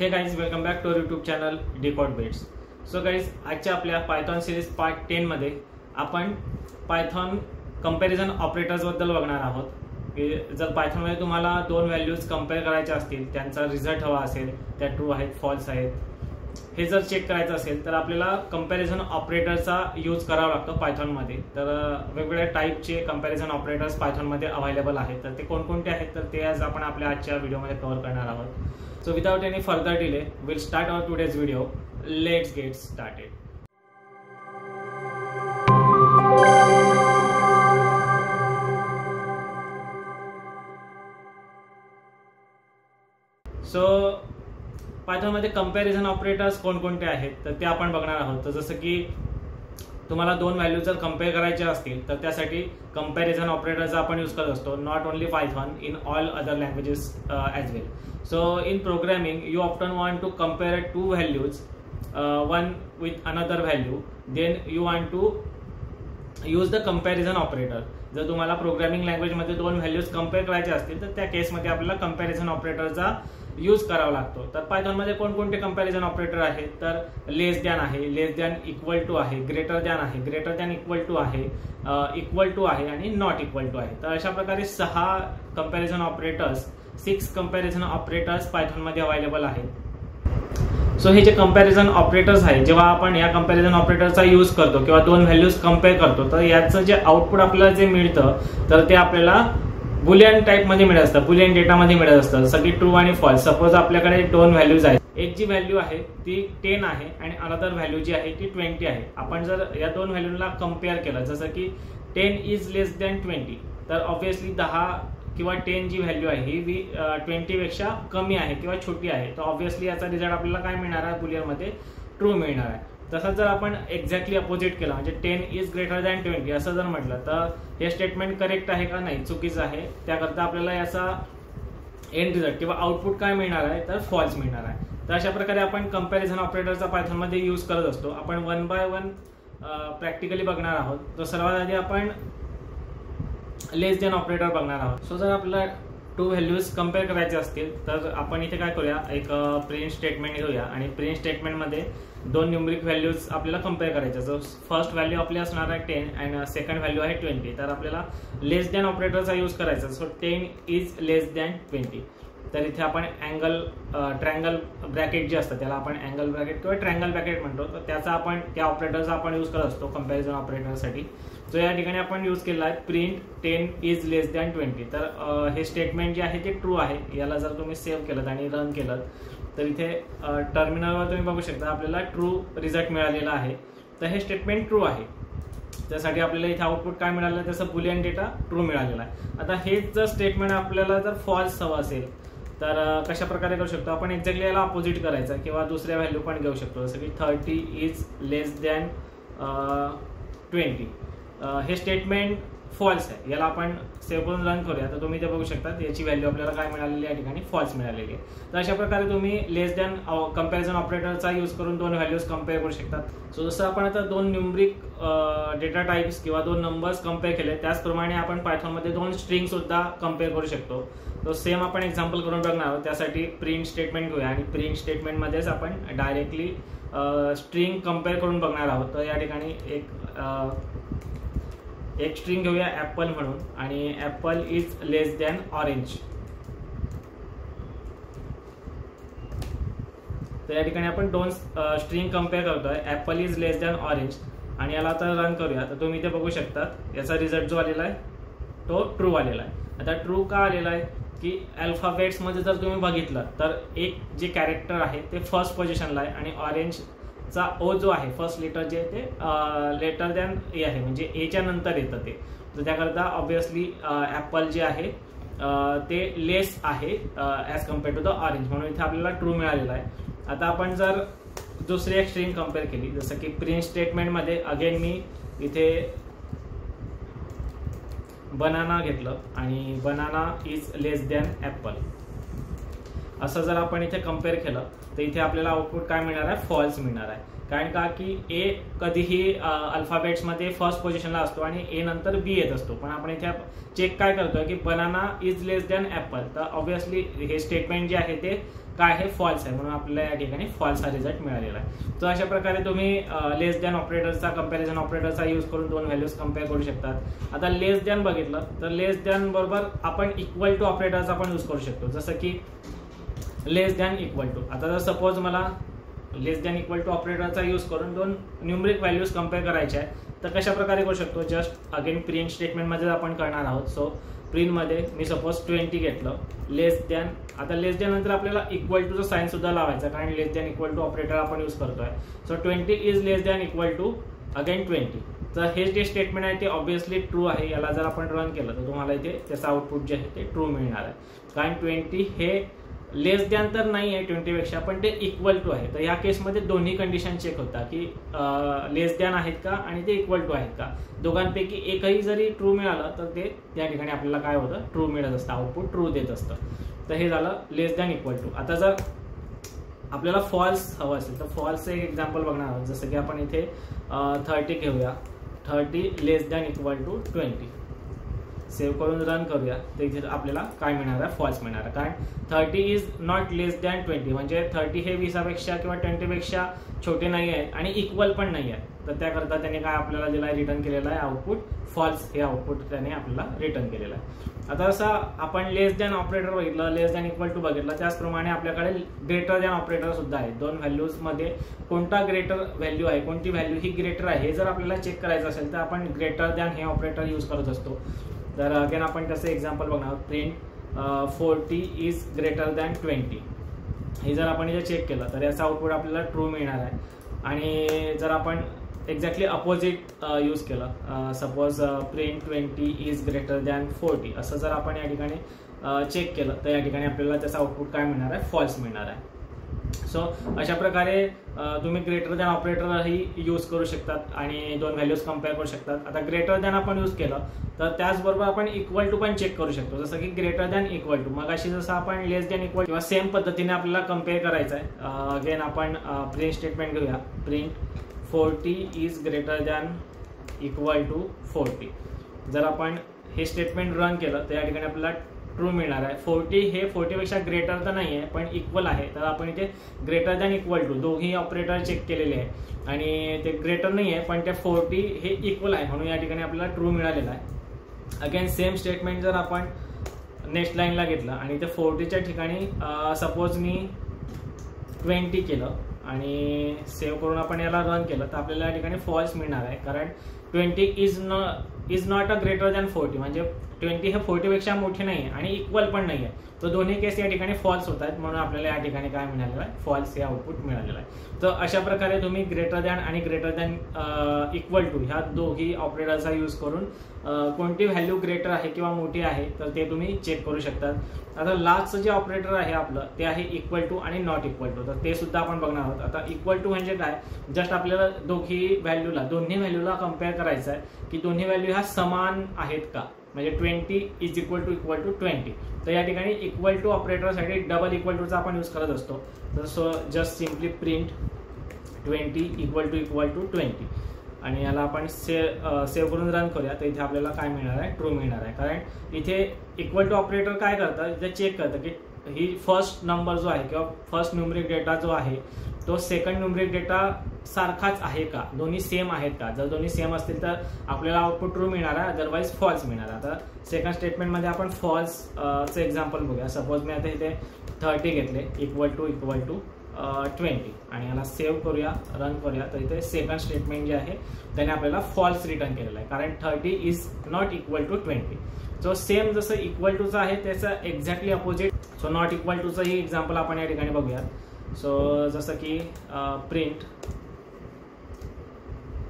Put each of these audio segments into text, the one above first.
हे guys welcome back to our YouTube channel Decode Bits. So guys आजच्या आपल्या Python series part 10 मध्ये आपण पायथॉन कंपॅरिझन ऑपरेटर्स बद्दल बघणार आहोत. की जर पायथॉन मध्ये तुम्हाला दोन व्हॅल्यूज कंपेअर करायचे असतील, त्यांचा रिझल्ट हवा असेल, त्या ट्रू आहेत फॉल्स आहेत, हे जर चेक करायचं असेल तर आपल्याला कंपॅरिझन ऑपरेटरचा यूज करावा लागतो पायथॉन मध्ये. तर वेगवेगळ्या टाईपचे कंपॅरिझन ऑपरेटर्स पायथॉन मध्ये अवेलेबल आहेत. तर ते कोणकोणते आहेत तर ते आज आपण आपल्या आजच्या व्हिडिओमध्ये कव्हर करणार आहोत. So without any further delay, we'll start our today's video. Let's get started. So Python मध्ये कंपॅरिझन ऑपरेटर्स कोणकोणते आहेत तर ते आपण बघणार आहोत. तर जसं की तुम्हाला दोन व्हॅल्यू जर कंपेअर करायचे असतील तर त्यासाठी कंपॅरिझन ऑपरेटरचा आपण यूज करत असतो. Not only Python, in all other languages as well. So in programming you often want to compare two values, one with another value, then you want to use the comparison operator. जर तुम्हाला programming language मध्ये दोन values compare करायचे असतील तर त्या केसमध्ये आपल्याला कंपॅरिझन ऑपरेटरचा यूज करावा लागतो. तर पायथॉन मध्ये कोणकोणते कंपॅरिझन ऑपरेटर आहेत तर लेस दॅन आहे, लेस दॅन इक्वल टू आहे, ग्रेटर दॅन आहे, ग्रेटर दॅन इक्वल टू आहे, इक्वल टू आहे आणि नॉट इक्वल टू आहे. तर अशा प्रकारे 6 comparison operators, 6 comparison operators Python मध्ये अवेलेबल आहेत. सो हे जे कंपॅरिझन ऑपरेटर्स आहे, जेव्हा आपण या कंपॅरिझन ऑपरेटरचा यूज करतो किंवा दोन व्हॅल्यूज कंपेअर करतो तर याचं जे आउटपुट आपल्याला जे मिळतं तर ते आपल्याला बुलियन टाइप मध्ये मिळत असतं, बुलियन डेटा मध्ये मिळत असतं, सगळी ट्रू आणि फॉल्स. सपोज आपल्याकडे दोन व्हॅल्यूज आहेत, एक जी व्हॅल्यू आहे ती 10 आहे आणि अनदर व्हॅल्यू जी आहे ती 20 आहे. आपण जर या दोन व्हॅल्यूला कंपेअर केलं, जसं की 10 इज लेस दॅन 20, तर ऑब्व्हियसली 10 किंवा 10 जी व्हॅल्यू आहे ही 20 पेक्षा कमी आहे किंवा छोटी आहे. तर ऑब्व्हियसली याचा रिझल्ट आपल्याला काय मिळणार आहे, बुलियन मध्ये ट्रू मिळणार आहे. तसंच जर आपण एक्झॅक्टली अपोजिट केलं, म्हणजे 10 इज ग्रेटर दॅन 20 असं जर म्हटलं तर हे स्टेटमेंट करेक्ट आहे का नाही, चुकीचं आहे. त्याकरता आपल्याला याचा एंड रिझल्ट किंवा आउटपुट काय मिळणार आहे तर फॉल्स मिळणार आहे. तर अशा प्रकारे आपण कंपॅरिझन ऑपरेटरचा पायथॉन मध्ये यूज करत असतो. आपण 1 बाय 1 प्रॅक्टिकली बघणार आहोत. तर सर्वात आधी आपण लेस दॅन ऑपरेटर बघणार आहोत. सो जर आपल्याला टू व्हॅल्यूज कंपेअर करायचे असतील तर आपण इथे काय करूया, एक प्रिंट स्टेटमेंट घेऊया आणि प्रिंट स्टेटमेंट मध्ये दोन न्यूमरिक व्हॅल्यूज आपल्याला कंपेअर करायच्या. जो फर्स्ट व्हॅल्यू आपली असणार आहे 10 आणि सेकंड व्हॅल्यू आहे 20. तर आपल्याला लेस दॅन ऑपरेटरचा यूज करायचा. So 10 is less than 20. तर इथे आपण ट्रँगल ब्रॅकेट जे असतं त्याला आपण अँगल ब्रॅकेट किंवा ट्रँगल ब्रॅकेट म्हणतो. तर त्याचा आपण त्या ऑपरेटरचा आपण यूज करत असतो कंपॅरिझन ऑपरेटरसाठी. जो या ठिकाणी आपण यूज केला आहे प्रिंट 10 इज लेस दॅन 20. तर हे स्टेटमेंट जे आहे ते ट्रू आहे. याला जर तुम्ही सेव्ह केलं आणि रन केलं तर इथे टर्मिनलवर तुम्ही बघू शकता आपल्याला ट्रू रिझल्ट मिळालेला आहे. तर हे स्टेटमेंट ट्रू आहे. त्यासाठी आपल्याला इथे आउटपुट काय मिळालं, त्याचं बुलियन डेटा ट्रू मिळालेला आहे. आता हेच जर स्टेटमेंट आपल्याला जर फॉल्स हवं असेल तर कशा प्रकारे करू शकतो आपण, एक्झॅक्टली याला अपोजिट करायचं किंवा दुसऱ्या व्हॅल्यू पण घेऊ शकतो. जसं की 30 इज लेस दॅन 20. हे स्टेटमेंट फॉल्स आहे. याला आपण सेव्ह करून रन करूया. तर तुम्ही ते बघू शकता याची व्हॅल्यू आपल्याला काय मिळालेली आहे, या ठिकाणी फॉल्स मिळालेली आहे. तर अशा प्रकारे तुम्ही लेस दॅन कंपॅरिझन ऑपरेटरचा यूज करून दोन व्हॅल्यूज कंपेअर करू शकतात. सो जसं आपण आता दोन न्यूमरिक डेटा टाइप्स किंवा दोन नंबर्स कंपेअर केले, त्याचप्रमाणे आपण पायथॉनमध्ये दोन स्ट्रिंग सुद्धा कंपेअर करू शकतो. तो सेम आपण एक्झाम्पल करून बघणार आहोत. त्यासाठी प्रिंट स्टेटमेंट घेऊया आणि प्रिंट स्टेटमेंटमध्येच आपण डायरेक्टली स्ट्रिंग कंपेअर करून बघणार आहोत. तर या ठिकाणी एक स्ट्रिंग घेऊया ॲपल म्हणून आणि Apple is less than orange. तर या ठिकाणी आपण दोन स्ट्रिंग कंपेअर करतोय, Apple is less than orange, आणि याला आता रन करूया. तर तुम्ही इथे बघू शकता याचा रिझल्ट जो आलेला आहे तो ट्रू आलेला आहे. आता ट्रू का आलेला आहे की अल्फाबेट्स मध्ये जर तुम्ही बघितलं तर एक जे कॅरेक्टर आहे ते फर्स्ट पोझिशनला आहे आणि ऑरेंजचा ओ जो आहे फर्स्ट लेटर जे ते लेटर दॅन ए आहे, म्हणजे एच्या नंतर येतं ते. तर त्याकरता ऑब्व्हियसली ॲपल जे आहे ते लेस आहे as compare to the orange, म्हणून इथे आपल्याला ट्रू मिळालेला आहे. आता आपण जर दुसरी एक स्ट्रिंग कंपेअर केली, जसं की प्रिंट स्टेटमेंटमध्ये अगेन मी इथे बनाना घेतलं आणि banana is less than Apple. असं जर आपण इथे कम्पेअर केलं तर इथे आपल्याला आउटपुट काय मिळणार आहे, फॉल्स मिळणार आहे. कारण का की ए कधीही अल्फाबेट्समध्ये फर्स्ट पोझिशनला असतो आणि ए नंतर बी येत असतो. पण आपण इथे चेक काय करतोय की banana is less than apple, तर ऑब्व्हियसली हे स्टेटमेंट जे आहे ते काय आहे, फॉल्स आहे, म्हणून आपल्याला या ठिकाणी फॉल्स हा रिझल्ट मिळालेला आहे. तर अशा प्रकारे तुम्ही लेस दॅन ऑपरेटरचा, कंपॅरिझन ऑपरेटरचा यूज करून दोन व्हॅल्यूज कम्पेअर करू शकतात. आता लेस दॅन बघितलं तर लेस दॅन बरोबर आपण इक्वल टू ऑपरेटरचा पण यूज करू शकतो. जसं की लेस दॅन इक्वल टू. आता जर सपोज मला लेस दॅन इक्वल टू ऑपरेटरचा यूज करून दोन न्यूमरिक व्हॅल्यूज कम्पेअर करायच्या आहेत तर कशा प्रकारे करू शकतो, जस्ट अगेन प्रिंट स्टेटमेंटमध्ये आपण करणार आहोत. सो प्रिंटमध्ये मी सपोज 20 घेतलं, लेस दॅन. आता लेस दॅन नंतर आपल्याला इक्वल टूचा साईन सुद्धा लावायचा, कारण less than equal to operator आपण यूज करतोय. So 20 is less than equal to again 20. तर हे जे स्टेटमेंट आहे ते ऑब्व्हियसली ट्रू आहे. याला जर आपण रन केलं तर तुम्हाला इथे त्याचं आउटपुट जे आहे ते ट्रू मिळणार आहे, कारण 20 हे लेस दॅन तर नाही आहे 20 पेक्षा, पण ते इक्वल टू आहे. तर या केसमध्ये दोन्ही कंडिशन चेक होतात की लेस दॅन आहेत का आणि ते इक्वल टू आहेत का. दोघांपैकी एकही जरी ट्रू मिळालं तर ते त्या ठिकाणी आपल्याला काय होतं, ट्रू मिळत असतं, आउटपुट ट्रू देत असतं. तर हे झालं लेस दॅन इक्वल टू. आता जर आपल्याला फॉल्स हवं असेल तर फॉल्सचं एक एक्झाम्पल बघणार आहोत. जसं की आपण इथे 30 घेऊया, 30 लेस दॅन इक्वल टू 20. सेव्ह करून रन करूया तर इथे आपल्याला काय मिळणार आहे, फॉल्स मिळणार आहे. कारण 30 इज नॉट लेस दॅन 20, म्हणजे 30 हे 20पेक्षा किंवा 20 पेक्षा छोटे नाही आहेत आणि इक्वल पण नाही आहे. तर त्याकरता त्याने काय आपल्याला दिला आहे, रिटर्न केलेला आहे आउटपुट फॉल्स. हे आउटपुट त्याने आपल्याला रिटर्न केलेलं आहे. आता जसं आपण लेस दॅन ऑपरेटर बघितलं, लेस दॅन इक्वल टू बघितलं, त्याचप्रमाणे आपल्याकडे ग्रेटर दॅन ऑपरेटर सुद्धा आहे. दोन व्हॅल्यूजमध्ये कोणता ग्रेटर व्हॅल्यू आहे, कोणती व्हॅल्यू ही ग्रेटर आहे हे जर आपल्याला चेक करायचं असेल तर आपण ग्रेटर दॅन हे ऑपरेटर यूज करत असतो. तर अगेन आपण त्याचं एक्झाम्पल बघणार, प्रिंट 40 इज ग्रेटर दॅन 20. हे जर आपण इथे चेक केलं तर याचा आउटपुट आपल्याला ट्रू मिळणार आहे. आणि जर आपण एक्झॅक्टली अपोजिट यूज केलं, suppose print 20 is greater than 40, असं जर आपण या ठिकाणी चेक केलं तर या ठिकाणी आपल्याला त्याचा आउटपुट काय मिळणार आहे, फॉल्स मिळणार आहे. सो अशा प्रकारे तुम्ही ग्रेटर दॅन ऑपरेटरही यूज करू शकतात आणि दोन व्हॅल्यूज कम्पेअर करू शकतात. आता ग्रेटर दॅन आपण यूज केलं तर त्याचबरोबर आपण इक्वल टू पण चेक करू शकतो. जसं की ग्रेटर दॅन इक्वल टू, मगाशी जसं आपण लेस दॅन इक्वल किंवा सेम पद्धतीने आपल्याला कम्पेअर करायचं आहे. अगेन आपण प्रिंट स्टेटमेंट घेऊया, print 40 is greater than equal to 40. जर आपण हे स्टेटमेंट रन केलं तर या ठिकाणी आपल्याला ट्रू मिळणार आहे. 40 हे 40 पेक्षा ग्रेटर तर नाही आहे पण इक्वल आहे. तर आपण इथे ग्रेटर दॅन इक्वल टू दोन्ही ऑपरेटर चेक केलेले आहे आणि ते ग्रेटर नाही आहे पण ते 40 हे इक्वल आहे, म्हणून या ठिकाणी आपल्याला ट्रू मिळालेला आहे. अगेन सेम स्टेटमेंट जर आपण नेक्स्ट लाईनला घेतलं आणि ते 40च्या ठिकाणी सपोज मी 20 केलं आणि सेव्ह करून आपण याला रन केलं तर आपल्याला या ठिकाणी फॉल्स मिळणार आहे, कारण 20 is not a greater than 40, म्हणजे 20 हे 40 पेक्षा मोठे नाही आहे आणि इक्वल पण नाही आहे. तर दोन्ही केस या ठिकाणी फॉल्स होत आहेत, म्हणून आपल्याला या ठिकाणी काय मिळालेलं आहे, फॉल्स हे आउटपुट मिळालेलं आहे. तर अशा प्रकारे तुम्ही ग्रेटर दॅन आणि ग्रेटर दॅन इक्वल टू ह्या दोघी ऑपरेटरचा यूज करून कोणती व्हॅल्यू ग्रेटर आहे किंवा मोठी आहे तर ते तुम्ही चेक करू शकतात. आता लास्टचं जे ऑपरेटर आहे आपलं ते आहे इक्वल टू आणि नॉट इक्वल टू, तर ते सुद्धा आपण बघणार आहोत. आता इक्वल टू म्हणजे काय, जस्ट आपल्याला दोन्ही व्हॅल्यूला कम्पेअर करायचं आहे की दोन्ही व्हॅल्यू ह्या समान आहेत का, म्हणजे 20 इज इक्वल टू 20. तर या ठिकाणी इक्वल टू ऑपरेटरसाठी डबल इक्वल टूचा आपण यूज करत असतो. तर so just simply print 20 equal to 20 आणि याला आपण सेव्ह करून रन करूया. तर इथे आपल्याला काय मिळणार आहे, ट्रू मिळणार आहे, कारण इथे इक्वल टू ऑपरेटर काय करतं, इथे चेक करतं की ही फर्स्ट नंबर जो आहे किंवा फर्स्ट न्यूमरिक डेटा जो आहे तो सेकंड न्यूमरिक डेटा सारखाच आहे का, दोन्ही सेम आहेत का. जर दोन्ही सेम असतील तर आपल्याला आउटपुट ट्रू मिळणार आहे, अदरवाईज फॉल्स मिळणार. आता सेकंड स्टेटमेंटमध्ये आपण फॉल्सचं एक्झाम्पल बघूया. सपोज मी आता इथे 30 घेतले इक्वल टू 20 आणि याला सेव्ह करूया, रन करूया. तर इथे सेकंड स्टेटमेंट जे आहे त्याने आपल्याला फॉल्स रिटर्न केलेलं आहे, कारण 30 is not equal to 20. So same जसं इक्वल टूचं आहे त्याचं exactly opposite, so not equal टूचंही एक्झाम्पल आपण या ठिकाणी बघूया. सो जसं की print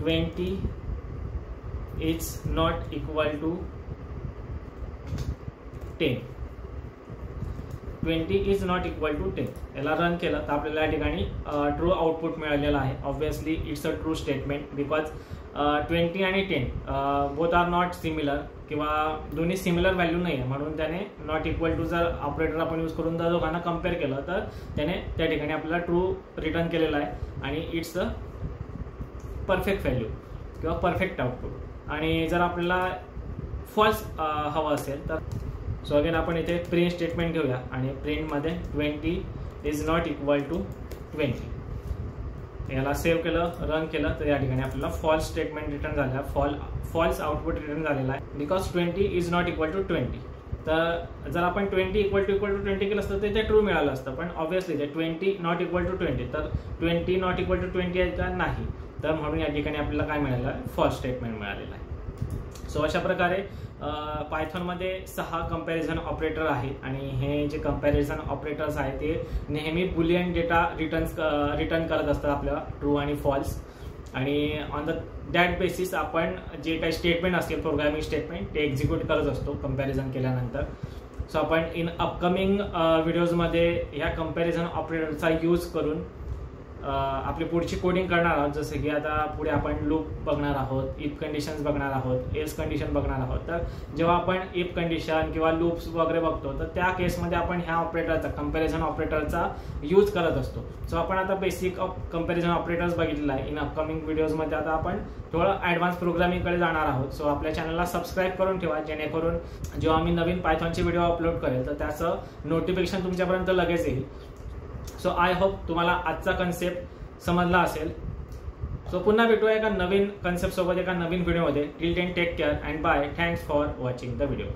20 is not equal to 10. 20 is not equal to 10. याला रन केलं तर आपल्याला या ठिकाणी ट्रू आउटपुट मिळालेलं आहे. Obviously it's a true statement because 20 आणि 10 बोथ आर नॉट सिमिलर किंवा दोन्ही सिमिलर व्हॅल्यू नाही आहे, म्हणून त्याने नॉट इक्वल टू जर ऑपरेटर आपण यूज करून जर दोघांना कम्पेअर केलं तर त्याने त्या ठिकाणी आपल्याला ट्रू रिटर्न केलेला आहे आणि इट्स अ परफेक्ट व्हॅल्यू किंवा परफेक्ट आउटपुट. आणि जर आपल्याला फॉल्स हवं असेल तर सो अगेन आपण इथे प्रिंट स्टेटमेंट घेऊया आणि प्रिंटमध्ये 20 इज नॉट इक्वल टू 20. याला सेव्ह केलं, रन केलं तर या ठिकाणी आपल्याला फॉल्स स्टेटमेंट रिटर्न झालेला, फॉल्स आउटपुट रिटर्न झालेला आहे because 20 is not equal to 20. तर जर आपण 20 इक्वल टू 20 केलं असतं तर ते ट्रू मिळालं असतं, पण ऑब्व्हियसली ते 20 नॉट इक्वल टू 20, तर 20 नॉट इक्वल टू 20 आहे का नाही, तर म्हणून या ठिकाणी आपल्याला काय मिळालं आहे, फॉल्स स्टेटमेंट मिळालेलं आहे. सो अशा प्रकारे पायथॉनमध्ये 6 कंपॅरिझन ऑपरेटर आहेत आणि हे जे कंपॅरिझन ऑपरेटर्स आहेत ते नेहमी बुलियन डेटा रिटर्न करत असतात आपल्याला, ट्रू आणि फॉल्स. आणि ऑन दॅट बेसिस आपण जे काही स्टेटमेंट असतील प्रोग्रामिंग स्टेटमेंट ते एक्झिक्यूट करत असतो कंपॅरिझन केल्यानंतर. सो आपण इन अपकमिंग व्हिडिओजमध्ये ह्या कंपॅरिझन ऑपरेटरचा यूज करून आपली पुढची कोडिंग करणार आहोत. जसं की आता पुढे आपण लूप बघणार आहोत, इफ कंडिशन्स बघणार आहोत, एल्स कंडिशन बघणार आहोत. तर जेव्हा आपण इफ कंडिशन किंवा लूप्स वगैरे बघतो तर त्या केसमध्ये आपण ह्या ऑपरेटरचा कंपॅरिझन ऑपरेटरचा यूज करत असतो. सो आपण आता बेसिक कंपॅरिझन ऑपरेटर्स बघितलेला आहे. इन अपकमिंग व्हिडिओजमध्ये आता आपण थोडं ॲडव्हान्स प्रोग्रामिंगकडे जाणार आहोत. सो आपल्या चॅनलला सबस्क्राईब करून ठेवा, जेणेकरून जेव्हा मी नवीन पायथॉनचे व्हिडिओ अपलोड करेल तर त्याचं नोटिफिकेशन तुमच्यापर्यंत लगेच येईल. सो आय होप तुम्हाला आजचा कन्सेप्ट समजला असेल. सो पुन्हा भेटूया एका नवीन कन्सेप्ट सोबत एका नवीन व्हिडिओमध्ये. Till then take care and bye. Thanks for watching the video.